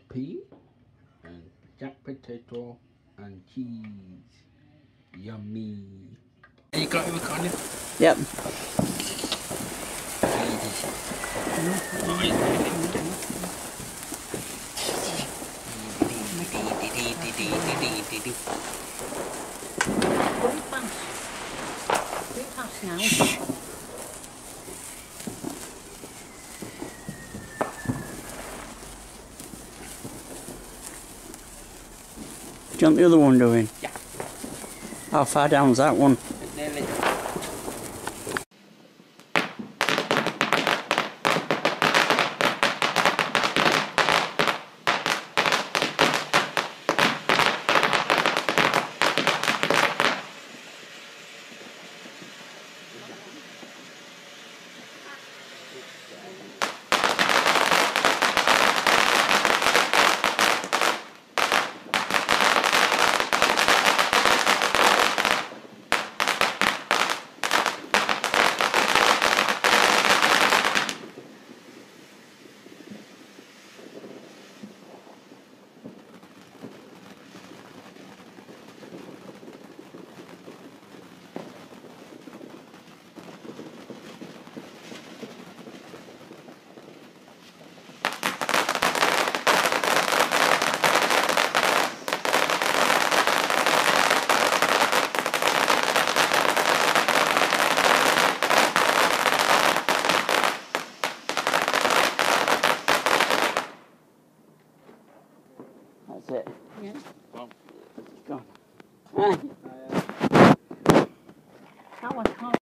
pea and jack potato and cheese. Yummy. And you got it recording? Yep. Now. Do you want the other one doing? Yeah. How far down's that one? Nearly. That's it. Yeah. Well, Go on. That was hard.